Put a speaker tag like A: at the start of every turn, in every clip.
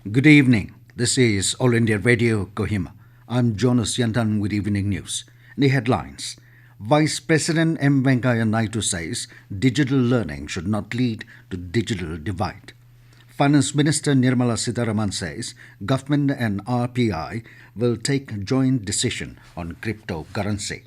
A: Good evening. This is All India Radio Kohima. I'm Jonas Yantan with Evening News. The headlines. Vice President M. Venkaiah Naidu says digital learning should not lead to digital divide. Finance Minister Nirmala Sitharaman says government and RPI will take joint decision on cryptocurrency.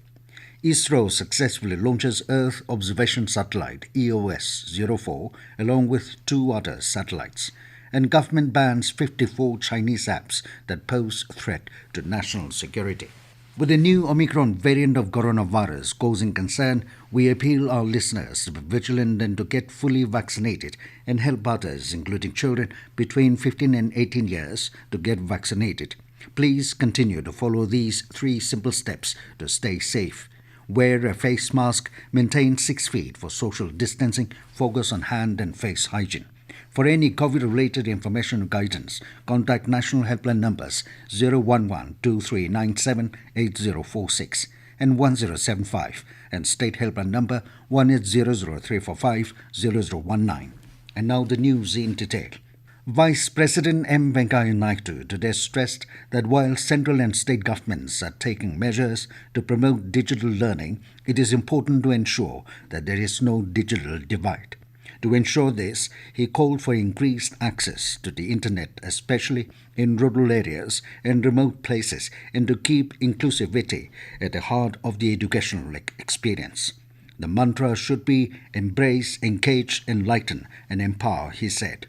A: ISRO successfully launches Earth Observation Satellite EOS-04 along with two other satellites. And government bans 54 Chinese apps that pose threat to national security. With the new Omicron variant of coronavirus causing concern, we appeal our listeners to be vigilant and to get fully vaccinated and help others, including children between 15 and 18 years, to get vaccinated. Please continue to follow these 3 simple steps to stay safe. Wear a face mask, maintain 6 feet for social distancing, focus on hand and face hygiene. For any COVID-related information or guidance, contact national helpline numbers 011-2397-8046 and 1075 and state helpline number 18003450019. And now the news in detail. Vice President M. Venkaiah Naidu today stressed that while central and state governments are taking measures to promote digital learning, it is important to ensure that there is no digital divide. To ensure this, he called for increased access to the internet, especially in rural areas and remote places, and to keep inclusivity at the heart of the educational experience. The mantra should be embrace, engage, enlighten, and empower, he said.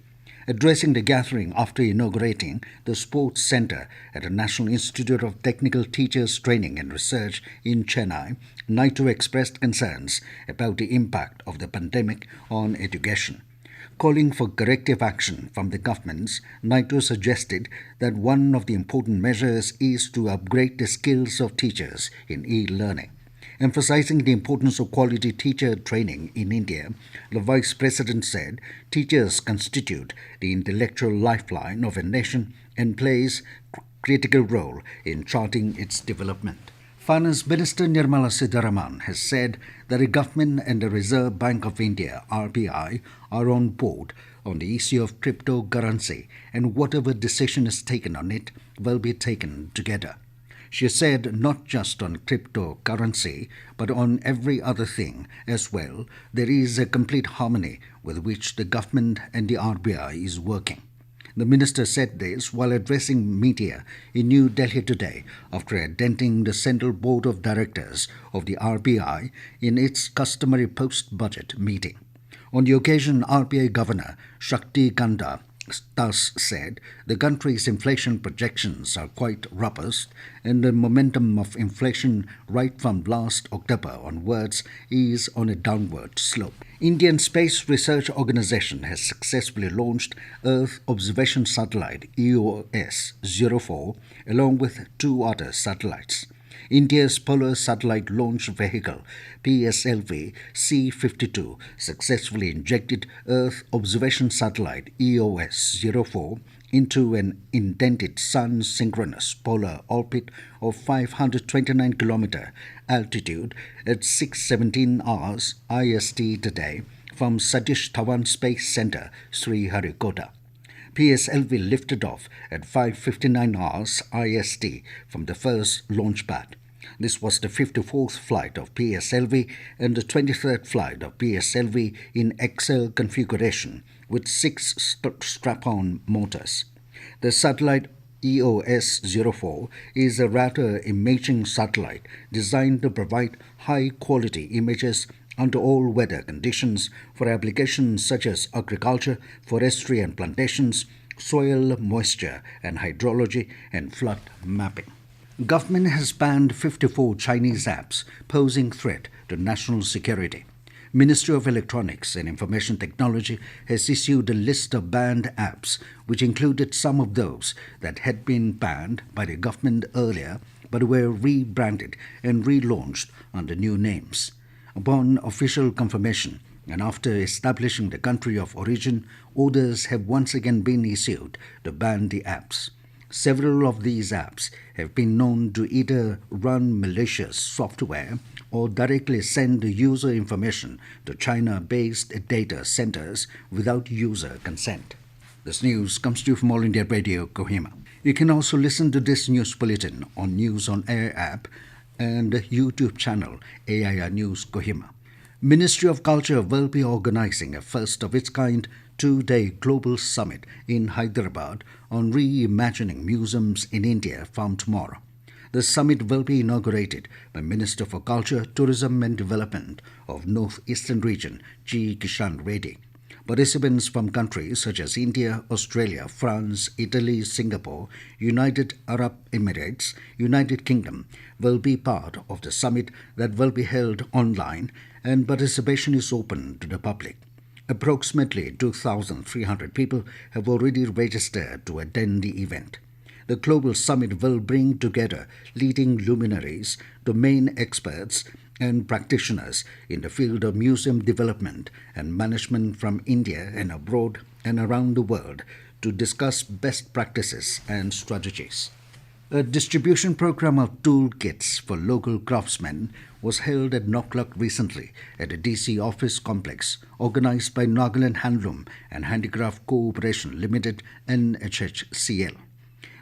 A: Addressing the gathering after inaugurating the Sports Center at the National Institute of Technical Teachers Training and Research in Chennai, Naidu expressed concerns about the impact of the pandemic on education. Calling for corrective action from the governments, Naidu suggested that one of the important measures is to upgrade the skills of teachers in e-learning. Emphasizing the importance of quality teacher training in India, the Vice President said teachers constitute the intellectual lifeline of a nation and plays a critical role in charting its development. Finance Minister Nirmala Sitharaman has said that the government and the Reserve Bank of India (RBI) are on board on the issue of cryptocurrency, and whatever decision is taken on it will be taken together. She said not just on cryptocurrency, but on every other thing as well, there is a complete harmony with which the government and the RBI is working. The minister said this while addressing media in New Delhi today after attending the Central Board of Directors of the RBI in its customary post-budget meeting. On the occasion, RBI Governor Shakti Kanda thus said the country's inflation projections are quite robust and the momentum of inflation right from last October onwards is on a downward slope. Indian Space Research Organisation has successfully launched Earth Observation Satellite EOS-04 along with two other satellites. India's Polar Satellite Launch Vehicle PSLV C-52 successfully injected Earth Observation Satellite EOS-04 into an indented Sun-synchronous polar orbit of 529 km altitude at 6:17 hours IST today from Satish Dhawan Space Center, Sriharikota. PSLV lifted off at 5:59 hours IST from the first launch pad. This was the 54th flight of PSLV and the 23rd flight of PSLV in XL configuration with 6 strap-on motors. The satellite EOS-04 is a radar imaging satellite designed to provide high-quality images under all weather conditions for applications such as agriculture, forestry and plantations, soil moisture and hydrology, and flood mapping. Government has banned 54 Chinese apps posing threat to national security. Ministry of Electronics and Information Technology has issued a list of banned apps, which included some of those that had been banned by the government earlier but were rebranded and relaunched under new names. Upon official confirmation and after establishing the country of origin, orders have once again been issued to ban the apps. Several of these apps have been known to either run malicious software or directly send user information to China-based data centers without user consent. This news comes to you from All India Radio, Kohima. You can also listen to this news bulletin on News on Air app and YouTube channel AIR News Kohima. Ministry of Culture will be organizing a first-of-its-kind two-day global summit in Hyderabad on reimagining museums in India from tomorrow. The summit will be inaugurated by Minister for Culture, Tourism and Development of North Eastern Region, G. Kishan Reddy. Participants from countries such as India, Australia, France, Italy, Singapore, United Arab Emirates, United Kingdom will be part of the summit that will be held online, and participation is open to the public. Approximately 2,300 people have already registered to attend the event. The global summit will bring together leading luminaries, domain experts, and practitioners in the field of museum development and management from India and abroad and around the world to discuss best practices and strategies. A distribution program of toolkits for local craftsmen was held at Noklak recently at the DC office complex organized by Nagaland Handloom and Handicraft Cooperation Limited NHHCL.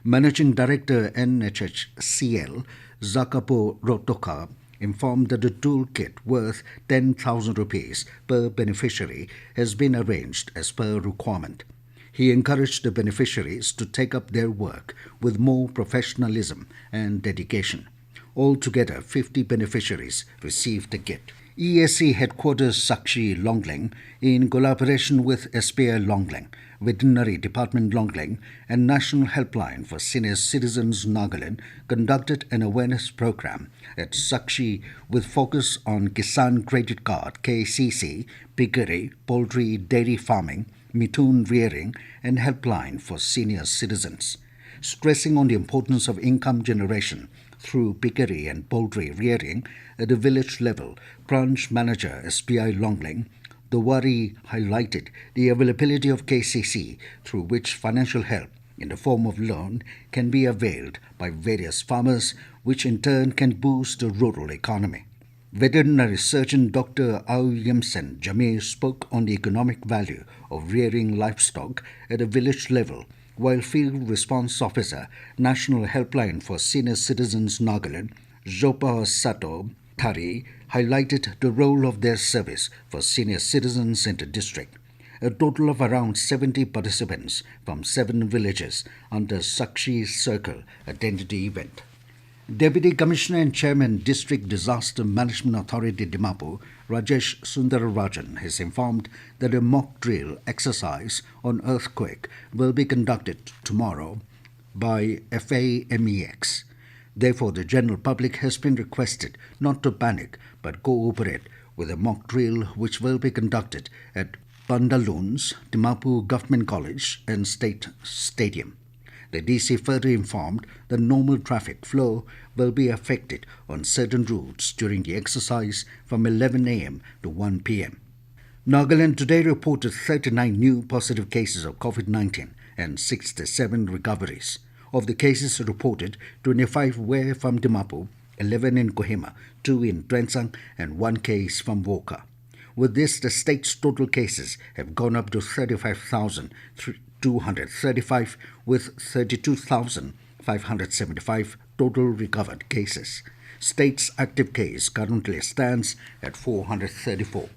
A: Managing Director NHHCL Zakapo Rotoka informed that the toolkit worth 10,000 rupees per beneficiary has been arranged as per requirement. He encouraged the beneficiaries to take up their work with more professionalism and dedication. Altogether, 50 beneficiaries received the kit. ESC Headquarters Sakshi Longling, in collaboration with SPI Longling, Veterinary Department Longling, and National Helpline for Senior Citizens Nagaland, conducted an awareness program at Sakshi with focus on Kisan Credit Card (KCC), piggery, poultry, dairy farming, mitoon rearing, and helpline for senior citizens. Stressing on the importance of income generation through piggery and poultry rearing at the village level, branch manager SPI Longling Dawari highlighted the availability of KCC, through which financial help in the form of loan can be availed by various farmers, which in turn can boost the rural economy. Veterinary surgeon Dr. Au Yimsen Jamir spoke on the economic value of rearing livestock at a village level, while Field Response Officer, National Helpline for Senior Citizens Nagaland, Zopa Sato Thari, highlighted the role of their service for senior citizens in the district. A total of around 70 participants from 7 villages under Sakshi Circle attended the event. Deputy Commissioner and Chairman District Disaster Management Authority Dimapur, Rajesh Sundararajan, has informed that a mock drill exercise on earthquake will be conducted tomorrow by FAMEX. Therefore, the general public has been requested not to panic but cooperate with a mock drill which will be conducted at Pandaloons, Dimapur Government College and State Stadium. The DC further informed that normal traffic flow will be affected on certain routes during the exercise from 11 a.m. to 1 p.m. Nagaland today reported 39 new positive cases of COVID-19 and 67 recoveries. Of the cases reported, 25 were from Dimapur, 11 in Kohima, 2 in Twensang, and 1 case from Woka. With this, the state's total cases have gone up to 35,235, with 32,575 total recovered cases. State's active case currently stands at 434.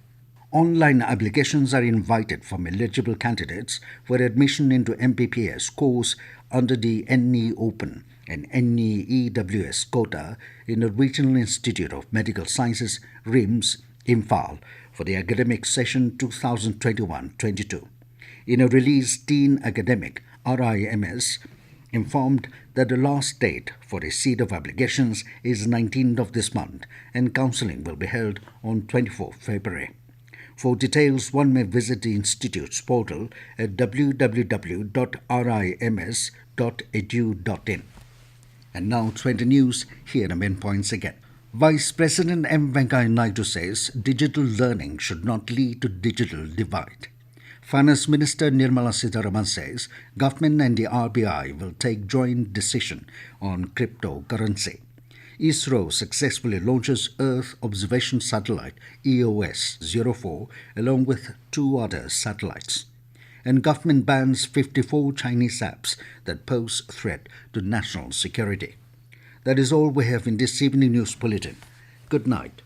A: Online applications are invited from eligible candidates for admission into MPPS course under the NE Open and NE EWS quota in the Regional Institute of Medical Sciences, RIMS, Imphal, for the academic session 2021-22. In a release, Teen Academic, RIMS, informed that the last date for receipt of applications is 19th of this month and counselling will be held on 24th February. For details, one may visit the Institute's portal at www.rims.edu.in. And now, 20 news, here are the main points again. Vice President M. Venkaiah Naidu says digital learning should not lead to digital divide. Finance Minister Nirmala Sitharaman says government and the RBI will take joint decision on cryptocurrency. ISRO successfully launches Earth Observation Satellite EOS-04 along with 2 other satellites. and government bans 54 Chinese apps that pose threat to national security. That is all we have in this evening news bulletin. Good night.